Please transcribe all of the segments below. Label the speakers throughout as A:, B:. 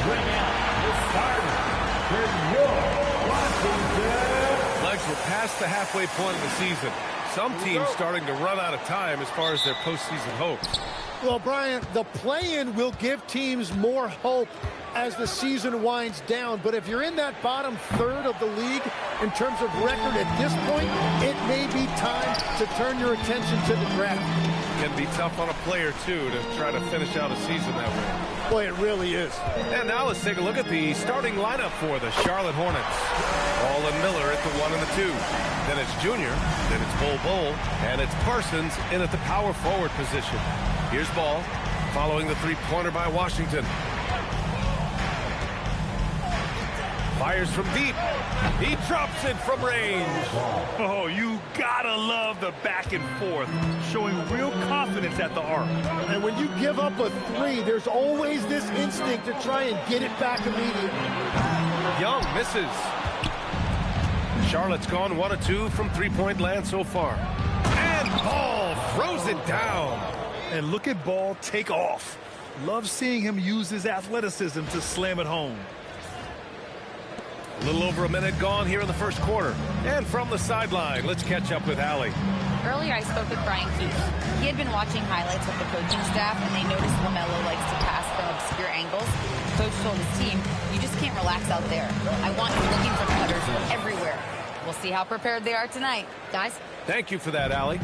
A: bring out the starter for your Washington.
B: Legs were past the halfway point of the season. Some teams starting to run out of time as far as their postseason hopes.
C: Well, Brian, the play-in will give teams more hope as the season winds down. But if you're in that bottom third of the league in terms of record at this point, it may be time to turn your attention to the draft.
B: Can be tough on a player, too, to try to finish out a season that way.
C: Boy, it really is.
B: And now let's take a look at the starting lineup for the Charlotte Hornets. Ball and Miller at the 1 and the 2. Then it's Junior, then it's Bol, and it's Parsons in at the power forward position. Here's Ball, following the three-pointer by Washington. Fires from deep. He drops it from range.
D: Oh, you gotta love the back and forth, showing real confidence at the arc.
C: And when you give up a three, there's always this instinct to try and get it back immediately.
B: Young misses. Charlotte's gone 1 of 2 from three-point land so far. And Ball throws it down.
D: And look at Ball take off. Love seeing him use his athleticism to slam it home.
B: A little over a minute gone here in the first quarter. And from the sideline, let's catch up with Allie.
E: Earlier, I spoke with Brian Keefe. He had been watching highlights of the coaching staff, and they noticed LaMelo likes to pass from obscure angles. Coach told his team, you just can't relax out there. I want you looking for cutters everywhere. We'll see how prepared they are tonight. Guys?
B: Thank you for that, Allie.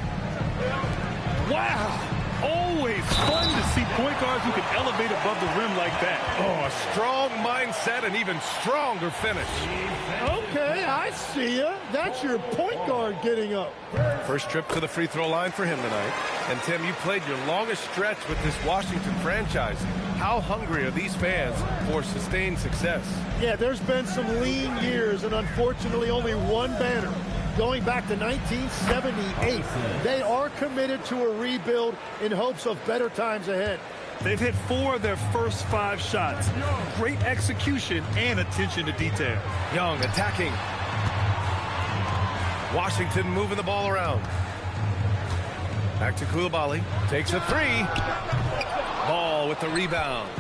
D: Wow! Always fun to see point guards who can elevate above the rim like that.
B: Oh, a strong mindset and even stronger finish.
C: Okay, I see ya. That's your point guard getting up.
B: First trip to the free throw line for him tonight. And Tim, you played your longest stretch with this Washington franchise. How hungry are these fans for sustained success?
C: Yeah, there's been some lean years and unfortunately only one banner. Going back to 1978, they are committed to a rebuild in hopes of better times ahead.
D: They've hit 4 of their first 5 shots. Great execution and attention to detail.
B: Young attacking. Washington moving the ball around. Back to Coulibaly. Takes a 3. Ball with the rebound.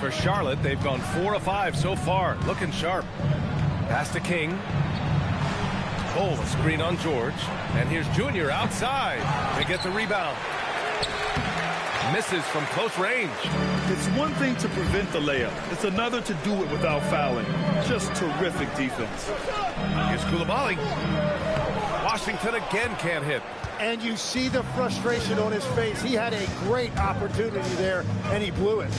B: For Charlotte, they've gone 4 of 5 so far. Looking sharp. Pass to King. Oh, a screen on George. And here's Junior outside. They get the rebound. Misses from close range.
D: It's one thing to prevent the layup. It's another to do it without fouling. Just terrific defense.
B: Here's Coulibaly. Washington again can't hit.
C: And you see the frustration on his face. He had a great opportunity there, and he blew it.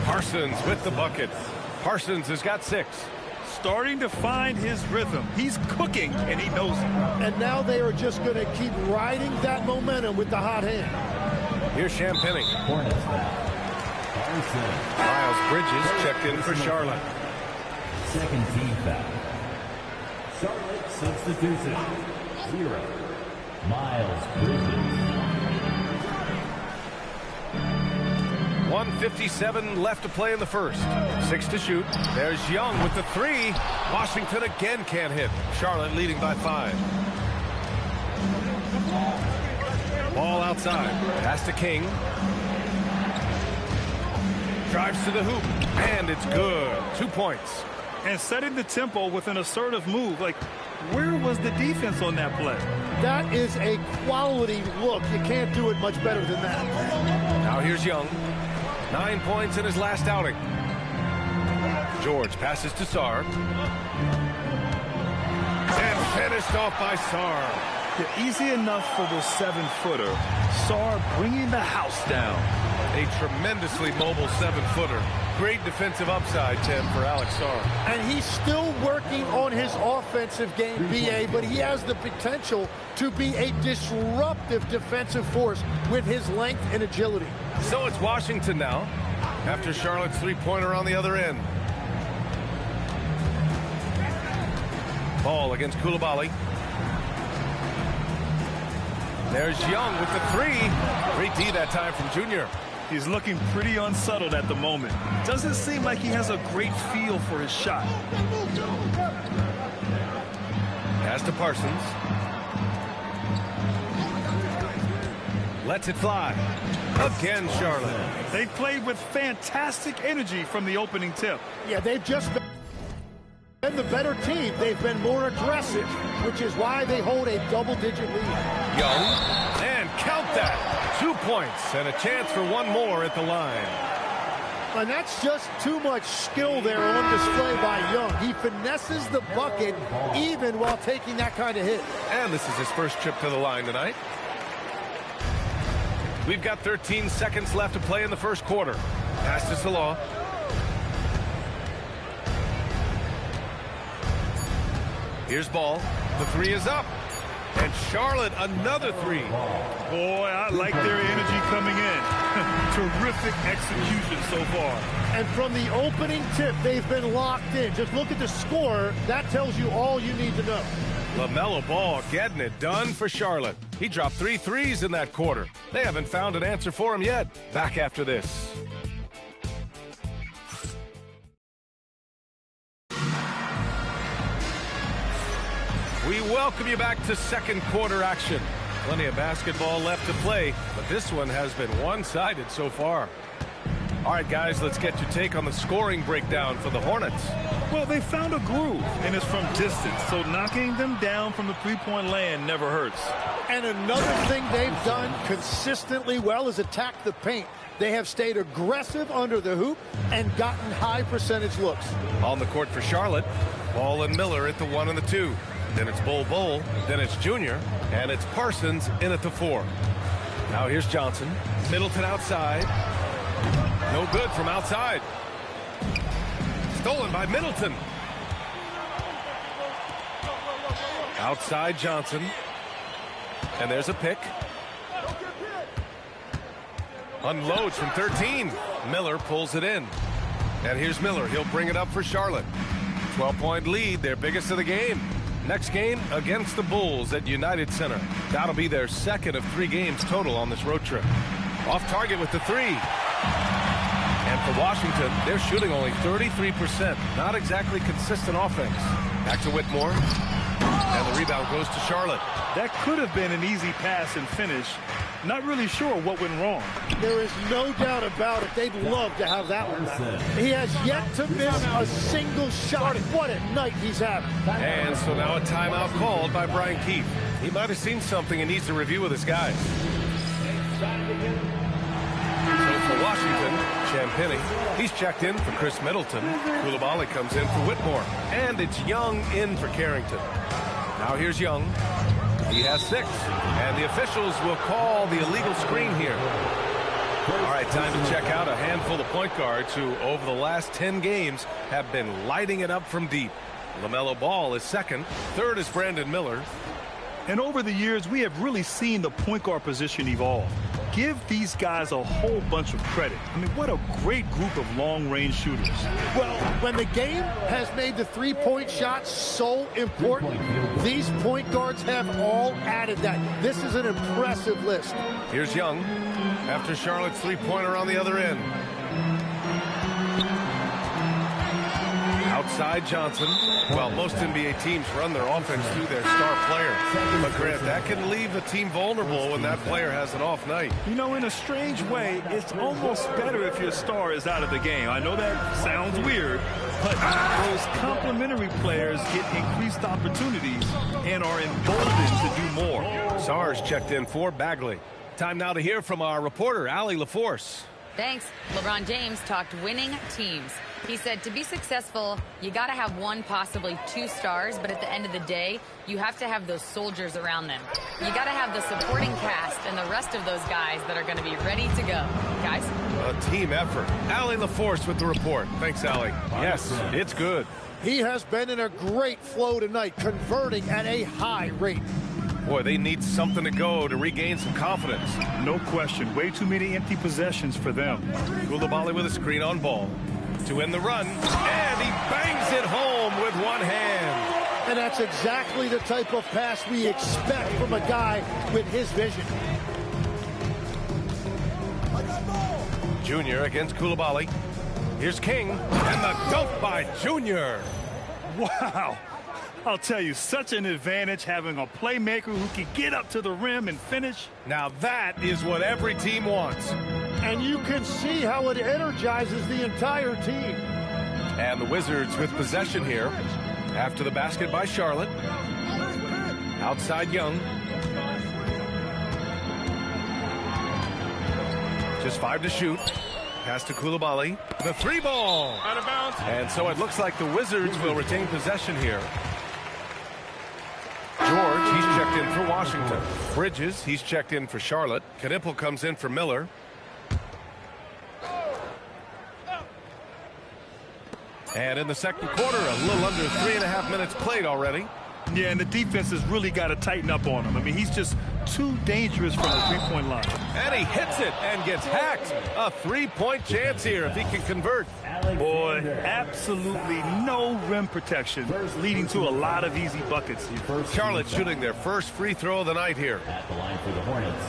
B: Parsons with the bucket. Parsons has got 6.
D: Starting to find his rhythm. He's cooking, and he knows it.
C: And now they are just going to keep riding that momentum with the hot hand.
B: Here's Champagnie. Miles Bridges checked in for Charlotte.
A: Second team foul. Charlotte substitution. 0. Miles Bridges.
B: 1:57 left to play in the first. 6 to shoot. There's Young with the 3. Washington again can't hit. Charlotte leading by 5. Ball outside. Pass to King. Drives to the hoop. And it's good. 2 points.
D: And setting the tempo with an assertive move. Like, where was the defense on that play?
C: That is a quality look. You can't do it much better than that.
B: Now here's Young. 9 points in his last outing. George passes to Sarr. And finished off by Sarr.
D: Yeah, easy enough for the 7-footer. Sarr bringing the house down.
B: A tremendously mobile 7-footer. Great defensive upside, Tim, for Alex Sarr.
C: And he's still working on his offensive game, B.A., but he has the potential to be a disruptive defensive force with his length and agility.
B: So it's Washington now, after Charlotte's three-pointer on the other end. Ball against Coulibaly. There's Young with the 3. Great D that time from Junior.
D: He's looking pretty unsettled at the moment. Doesn't seem like he has a great feel for his shot. Pass
B: to Parsons. Lets it fly. Again, Charlotte.
D: They played with fantastic energy from the opening tip.
C: Yeah, they've just been the better team. They've been more aggressive, which is why they hold a double-digit lead.
B: Young, and count that. 2 points and a chance for one more at the line.
C: And that's just too much skill there on display by Young. He finesses the bucket even while taking that kind of hit.
B: And this is his first trip to the line tonight. We've got 13 seconds left to play in the first quarter. Pass to Salah. Here's Ball. The three is up. And Charlotte, another three.
D: Boy, I like their energy coming in. Terrific execution so far.
C: And from the opening tip, they've been locked in. Just look at the score. That tells you all you need to know.
B: LaMelo Ball getting it done for Charlotte. He dropped 3 threes in that quarter. They haven't found an answer for him yet. Back after this. We welcome you back to second quarter action. Plenty of basketball left to play, but this one has been one-sided so far. All right, guys, let's get your take on the scoring breakdown for the Hornets.
D: Well, they found a groove, and it's from distance, so knocking them down from the three-point land never hurts.
C: And another thing they've done consistently well is attack the paint. They have stayed aggressive under the hoop and gotten high percentage looks.
B: On the court for Charlotte, Ball and Miller at the 1 and the 2. Then it's Bol, then it's Junior, and it's Parsons in at the 4. Now here's Johnson. Middleton outside. No good from outside. Stolen by Middleton. Outside Johnson. And there's a pick. Unloads from 13. Miller pulls it in. And here's Miller. He'll bring it up for Charlotte. 12-point lead, their biggest of the game. Next game against the Bulls at United Center. That'll be their second of 3 games total on this road trip. Off target with the 3. And for Washington, they're shooting only 33%. Not exactly consistent offense. Back to Whitmore. And the rebound goes to Charlotte.
D: That could have been an easy pass and finish. Not really sure what went wrong.
C: There is no doubt about it. They'd love to have that one back. He has yet to miss a single shot. What a night he's having.
B: And so now a timeout called by Brian Keefe. He might have seen something and needs to review with his guys. So for Washington, Champagnie, he's checked in for Chris Middleton. Coulibaly comes in for Whitmore. And it's Young in for Carrington. Now here's Young. He has 6. And the officials will call the illegal screen here. All right, time to check out a handful of point guards who, over the last 10 games, have been lighting it up from deep. LaMelo Ball is second. Third is Brandon Miller.
D: And over the years, we have really seen the point guard position evolve. Give these guys a whole bunch of credit. I mean, what a great group of long-range shooters.
C: Well, when the game has made the three-point shot so important, these point guards have all added that. This is an impressive list.
B: Here's Young after Charlotte's three-pointer on the other end. Outside Johnson. Well, most NBA teams run their offense through their star player. But Grant, that can leave the team vulnerable when that player has an off night.
D: You know, in a strange way, it's almost better if your star is out of the game. I know that sounds weird, but those complementary players get increased opportunities and are emboldened to do more.
B: Sars checked in for Bagley. Time now to hear from our reporter, Allie LaForce.
E: Thanks. LeBron James talked winning teams. He said to be successful, you got to have 1, possibly 2 stars, but at the end of the day, you have to have those soldiers around them. You got to have the supporting cast and the rest of those guys that are going to be ready to go. Guys?
B: A team effort. Allie LaForce with the report. Thanks, Allie. Yes, it's good.
C: He has been in a great flow tonight, converting at a high rate.
B: Boy, they need something to go to regain some confidence.
D: No question. Way too many empty possessions for them.
B: Coulibaly with a screen on Ball. To end the run, and he bangs it home with one hand.
C: And that's exactly the type of pass we expect from a guy with his vision.
B: Junior against Coulibaly. Here's King, and the dunk by Junior.
D: Wow. I'll tell you, such an advantage having a playmaker who can get up to the rim and finish.
B: Now that is what every team wants.
C: And you can see how it energizes the entire team.
B: And the Wizards with possession here after the basket by Charlotte. Outside Young. Just 5 to shoot. Pass to Coulibaly. The 3 ball.
A: Out of bounds.
B: And so it looks like the Wizards will retain possession here. George, he's checked in for Washington. Bridges, he's checked in for Charlotte. Knipple comes in for Miller. And in the second quarter, a little under 3.5 minutes played already.
D: Yeah, and the defense has really got to tighten up on him. I mean, he's just too dangerous from the three-point line.
B: And he hits it and gets hacked. A 3-point chance here if he can convert.
D: Boy, absolutely no rim protection, leading to a lot of easy buckets.
B: Charlotte shooting their first free throw of the night here.
A: At the line for the Hornets.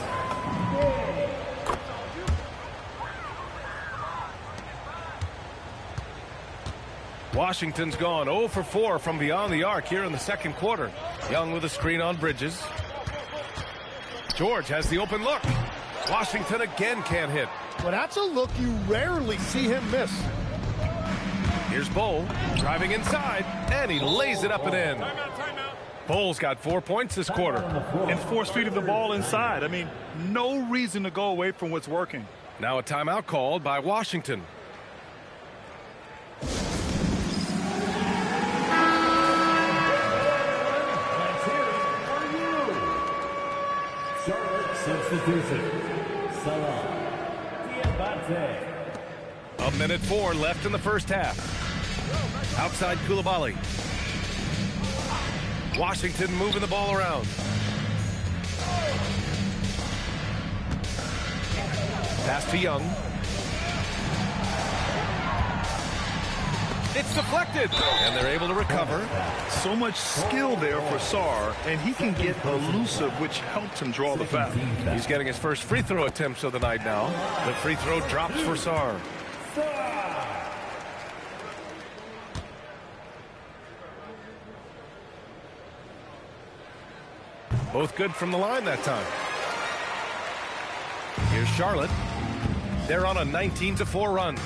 B: Washington's gone 0 for 4 from beyond the arc here in the second quarter. Young with a screen on Bridges. George has the open look. Washington again can't hit.
C: Well, that's a look you rarely see him miss.
B: Here's Bol driving inside, and he lays it up and in. Bol's got 4 points this quarter.
D: And force feeding the ball inside. I mean, no reason to go away from what's working.
B: Now a timeout called by Washington.
A: Substitution. Salah. Diabate.
B: 1:04 left in the first half. Outside Coulibaly. Washington moving the ball around. Pass to Young. It's deflected, and they're able to recover.
D: So much skill there for Sarr, and he can get elusive, which helps him draw the foul.
B: He's getting his first free throw attempts of the night now. The free throw drops for Sarr. Both good from the line that time. Here's Charlotte. They're on a 19-4 run.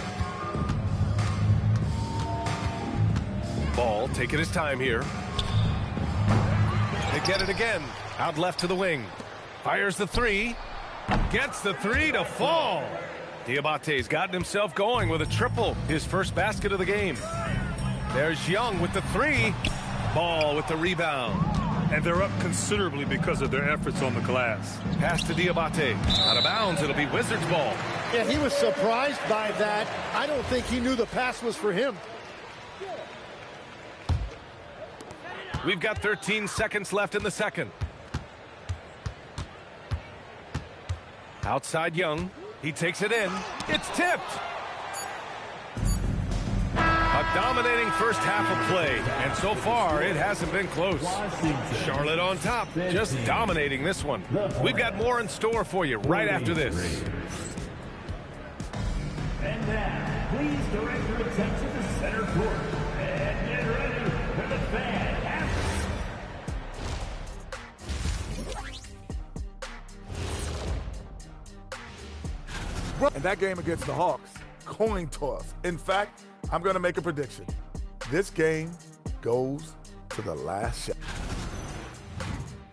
B: Ball taking his time here. They get it again. Out left to the wing. Fires the 3. Gets the 3 to fall. Diabate's gotten himself going with a triple. His first basket of the game. There's Young with the 3. Ball with the rebound.
D: And they're up considerably because of their efforts on the glass.
B: Pass to Diabate. Out of bounds. It'll be Wizards ball.
C: Yeah, he was surprised by that. I don't think he knew the pass was for him.
B: We've got 13 seconds left in the second. Outside Young. He takes it in. It's tipped. A dominating first half of play. And so far, it hasn't been close. Charlotte on top. Just dominating this one. We've got more in store for you right after this.
A: And now, please direct your attention to center court. And get ready for the fan.
F: And that game against the Hawks, coin toss. In fact, I'm going to make a prediction. This game goes to the last shot.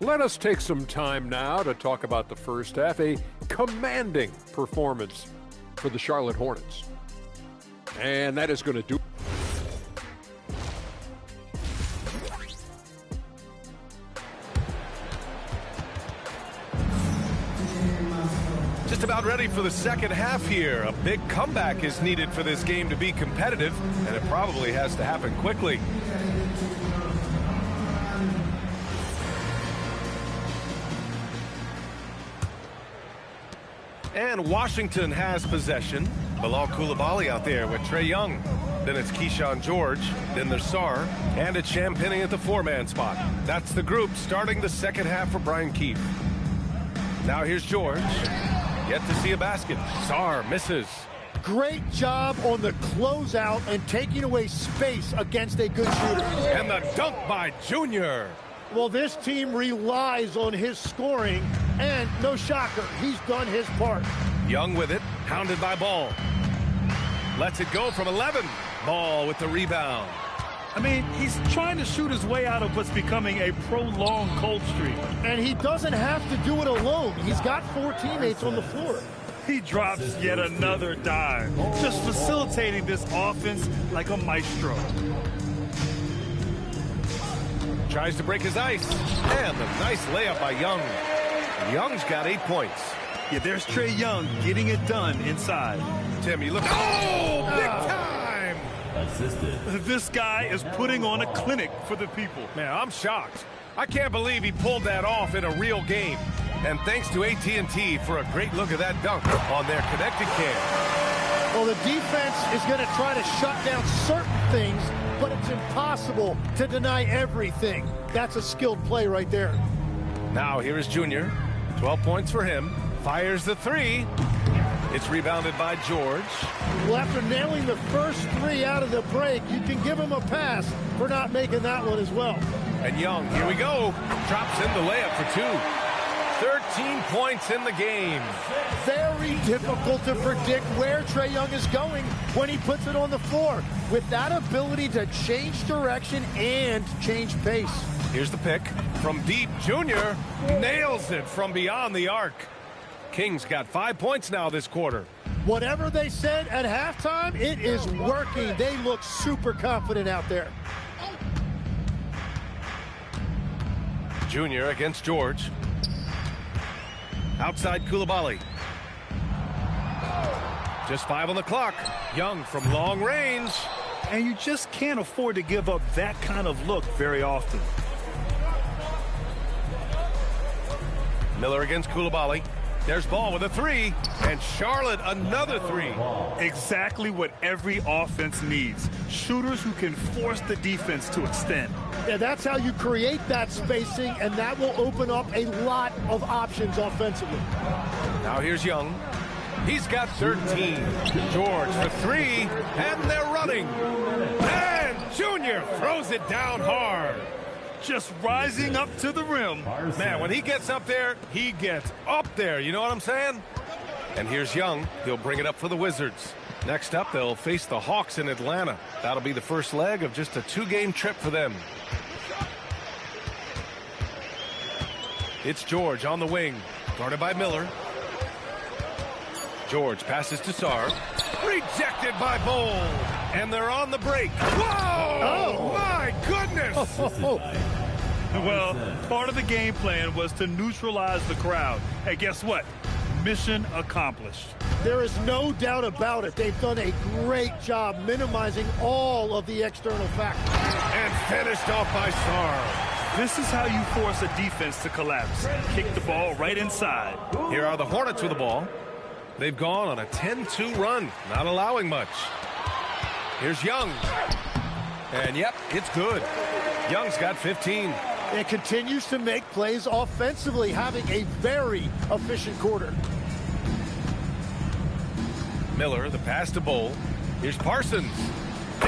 G: Let us take some time now to talk about the first half. A commanding performance for the Charlotte Hornets. And that is going to do.
B: Just about ready for the second half here. A big comeback is needed for this game to be competitive, and it probably has to happen quickly. And Washington has possession. Bilal Coulibaly out there with Trae Young. Then it's Keyshawn George. Then there's Sarr. And it's Champagnie at the 4-man spot. That's the group starting the second half for Brian Keefe. Now here's George. Yet to see a basket. Sarr misses.
C: great job on the closeout and taking away space against a good shooter.
B: And the dunk by Junior.
C: Well, this team relies on his scoring, and no shocker, he's done his part.
B: Young with it, hounded by Ball. Lets it go from 11. Ball with the rebound.
D: I mean, he's trying to shoot his way out of what's becoming a prolonged cold streak.
C: And he doesn't have to do it alone. He's got 4 teammates on the floor.
D: He drops yet another dime, just facilitating this offense like a maestro.
B: Tries to break his ice. And a nice layup by Young. Young's got 8 points.
D: Yeah, there's Trae Young getting it done inside.
B: Tim, you look. Oh, big time!
A: Assisted.
D: This guy is putting on a clinic for the people.
B: Man, I'm shocked. I can't believe he pulled that off in a real game. And thanks to AT&T for a great look at that dunk on their connected cam.
C: Well, the defense is going to try to shut down certain things, but it's impossible to deny everything. That's a skilled play right there.
B: Now here is Junior. 12 points for him. Fires the 3. It's rebounded by George.
C: Well, after nailing the first 3 out of the break, you can give him a pass for not making that one as well.
B: And Young, here we go. Drops in the layup for 2. 13 points in the game.
C: Very difficult to predict where Trae Young is going when he puts it on the floor. With that ability to change direction and change pace.
B: Here's the pick. From deep, Junior nails it from beyond the arc. Kings got 5 points now this quarter.
C: Whatever they said at halftime, it is working. They look super confident out there.
B: Junior against George. Outside Coulibaly. Just 5 on the clock. Young from long range.
D: And you just can't afford to give up that kind of look very often.
B: Miller against Coulibaly. There's Ball with a 3. And Charlotte another 3.
D: Exactly what every offense needs. Shooters who can force the defense to extend.
C: Yeah, that's how you create that spacing, and that will open up a lot of options offensively.
B: Now here's Young. He's got 13. George for 3. And they're running. And Junior throws it down hard.
D: Just rising up to the rim.
B: Man, when he gets up there, he gets up there. You know what I'm saying? And here's Young. He'll bring it up for the Wizards. Next up, they'll face the Hawks in Atlanta. That'll be the first leg of just a 2-game trip for them. It's George on the wing, guarded by Miller. George passes to Sarr. Rejected by Bol. And they're on the break. Whoa! Oh, my goodness!
D: Well, part of the game plan was to neutralize the crowd. Hey, guess what? Mission accomplished.
C: There is no doubt about it. They've done a great job minimizing all of the external factors.
B: And finished off by Sarr.
D: This is how you force a defense to collapse. Kick the ball right inside.
B: Here are the Hornets with the ball. They've gone on a 10-2 run, not allowing much. Here's Young. And, yep, it's good. Young's got 15.
C: It continues to make plays offensively, having a very efficient quarter.
B: Miller, the pass to Bol. Here's Parsons.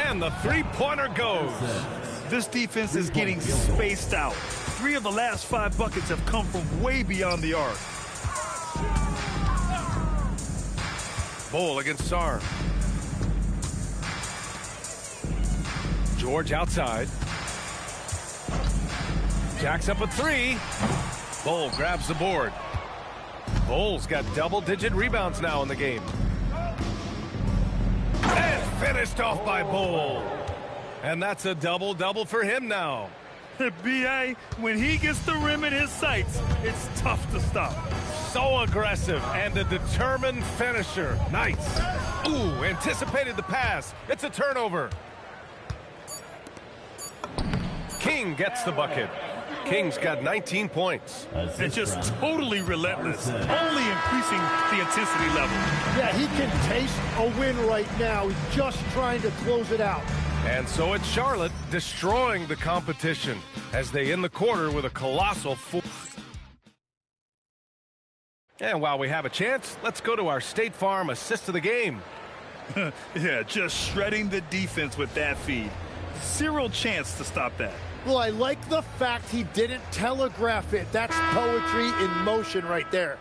B: And the three-pointer goes.
D: This defense is getting spaced out. 3 of the last 5 buckets have come from way beyond the arc.
B: Bol against Sarr. George outside. Jacks up a 3. Bol grabs the board. Bol's got double-digit rebounds now in the game. And finished off by Bol. And that's a double-double for him now.
D: B.A., when he gets the rim in his sights, it's tough to stop.
B: So aggressive and a determined finisher. Nice. Ooh, anticipated the pass. It's a turnover. King gets the bucket. King's got 19 points.
D: And just totally relentless, only increasing the intensity level.
C: Yeah, he can taste a win right now. He's just trying to close it out.
B: And so it's Charlotte destroying the competition as they end the quarter with a colossal 4. And while we have a chance, let's go to our State Farm assist of the game.
D: Yeah, just shredding the defense with that feed. Zero chance to stop that.
C: Well, I like the fact he didn't telegraph it. That's poetry in motion right there.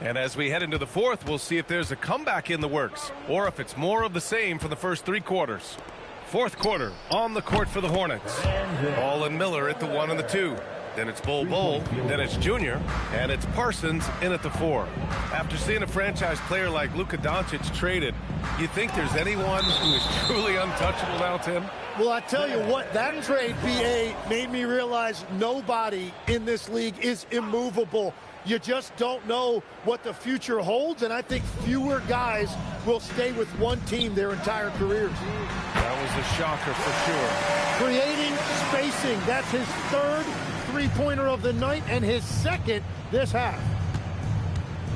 B: And as we head into the fourth, we'll see if there's a comeback in the works or if it's more of the same for the first 3 quarters. Fourth quarter on the court for the Hornets. Ball and Miller at the 1 and the 2. Then it's Bol, then it's Junior, and it's Parsons in at the 4. After seeing a franchise player like Luka Doncic traded, you think there's anyone who is truly untouchable now, Tim?
C: Well, I tell you what, that trade, BA, made me realize nobody in this league is immovable. You just don't know what the future holds, and I think fewer guys will stay with one team their entire careers.
B: That was a shocker for sure.
C: Creating spacing, that's his 3rd three-pointer of the night and his 2nd this half.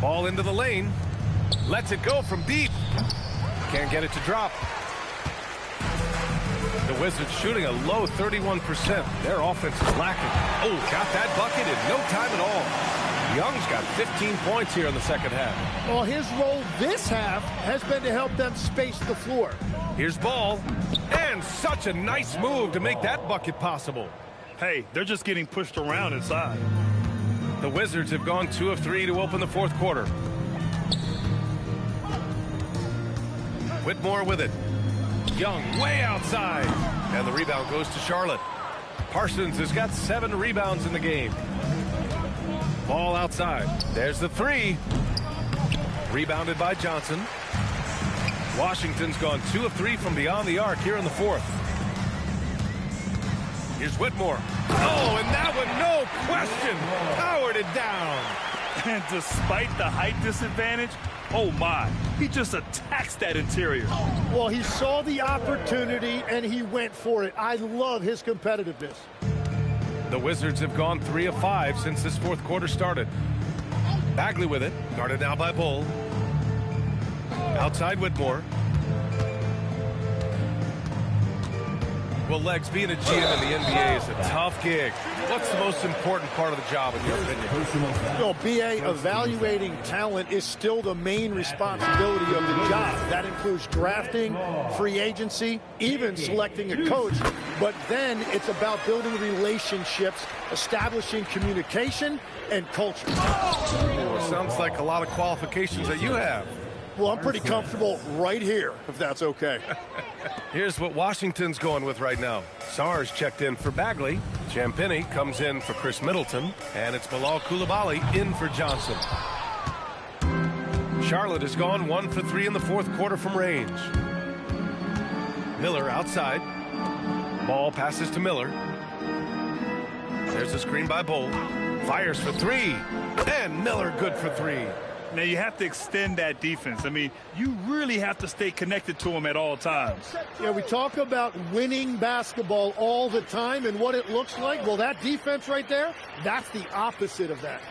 B: Ball into the lane. Lets it go from deep. Can't get it to drop. The Wizards shooting a low 31%. Their offense is lacking. Oh, got that bucket in no time at all. Young's got 15 points here in the second half.
C: Well, his role this half has been to help them space the floor.
B: Here's Ball. And such a nice move to make that bucket possible.
D: Hey, they're just getting pushed around inside.
B: The Wizards have gone 2 of 3 to open the fourth quarter. Whitmore with it. Young way outside. And the rebound goes to Charlotte. Parsons has got 7 rebounds in the game. Ball outside. There's the 3. Rebounded by Johnson. Washington's gone 2 of 3 from beyond the arc here in the fourth. Here's Whitmore. Oh, and that one, no question, powered it down.
D: And despite the height disadvantage, oh my, he just attacks that interior.
C: Well, he saw the opportunity and he went for it. I love his competitiveness.
B: The Wizards have gone 3 of 5 since this fourth quarter started. Bagley with it, guarded now by Bol. Outside Whitmore. Well, Legs, being a GM in the NBA is a tough gig. What's the most important part of the job, in your opinion?
C: Well, BA, evaluating talent is still the main responsibility of the job. That includes drafting, free agency, even selecting a coach. But then it's about building relationships, establishing communication, and culture.
B: Oh, sounds like a lot of qualifications that you have.
C: Well, I'm pretty comfortable right here, if that's okay.
B: Here's what Washington's going with right now. Sarge checked in for Bagley. Champagnie comes in for Chris Middleton. And it's Bilal Coulibaly in for Johnson. Charlotte has gone 1 for 3 in the fourth quarter from range. Miller outside. Ball passes to Miller. There's a screen by Bol. Fires for 3. And Miller good for 3.
D: Now, you have to extend that defense. I mean, you really have to stay connected to them at all times.
C: Yeah, we talk about winning basketball all the time and what it looks like. Well, that defense right there, that's the opposite of that.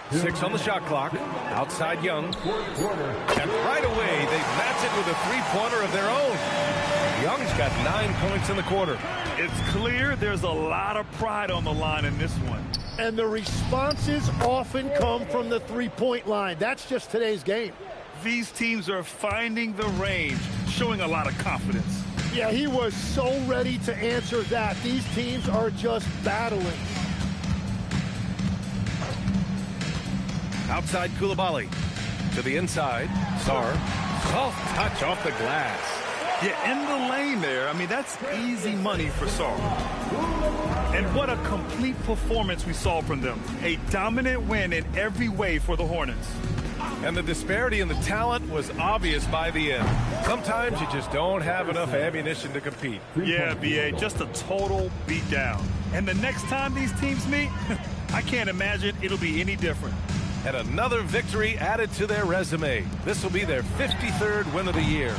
B: 6 on the shot clock. Outside Young. And right away, they match it with a three-pointer of their own. Young's got 9 points in the quarter.
D: It's clear there's a lot of pride on the line in this one.
C: And the responses often come from the three-point line. That's just today's game.
D: These teams are finding the range, showing a lot of confidence.
C: Yeah, he was so ready to answer that. These teams are just battling.
B: Outside Coulibaly. To the inside. Sarr. Soft touch off the glass.
D: Yeah, in the lane there. I mean, that's easy money for Sarr. And what a complete performance we saw from them. A dominant win in every way for the Hornets.
B: And the disparity in the talent was obvious by the end. Sometimes you just don't have enough ammunition to compete.
D: Yeah, BA, just a total beatdown. And the next time these teams meet, I can't imagine it'll be any different.
B: And another victory added to their resume. This will be their 53rd win of the year.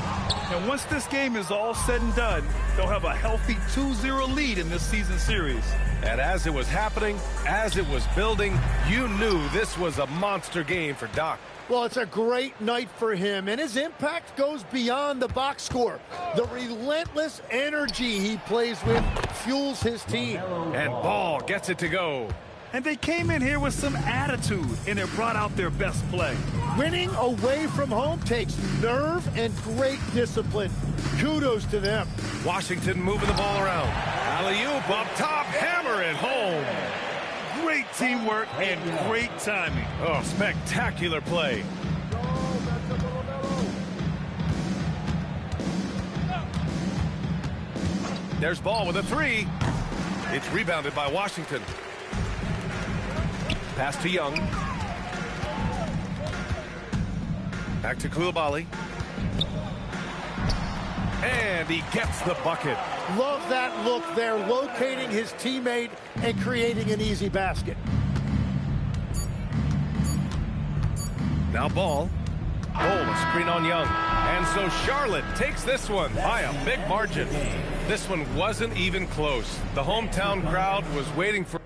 D: And once this game is all said and done, they'll have a healthy 2-0 lead in this season series.
B: And as it was happening, as it was building, you knew this was a monster game for Doc.
C: Well, it's a great night for him, and his impact goes beyond the box score. The relentless energy he plays with fuels his team.
B: And Ball gets it to go.
D: And they came in here with some attitude, and it brought out their best play.
C: Winning away from home takes nerve and great discipline. Kudos to them.
B: Washington moving the ball around. Alley-oop up top, hammer it home.
D: Great teamwork and great timing.
B: Oh, spectacular play. There's Ball with a three. It's rebounded by Washington. Pass to Young. Back to Coulibaly. And he gets the bucket.
C: Love that look there, locating his teammate and creating an easy basket.
B: Now Ball. A screen on Young. And so Charlotte takes this one by a big margin. This one wasn't even close. The hometown crowd was waiting for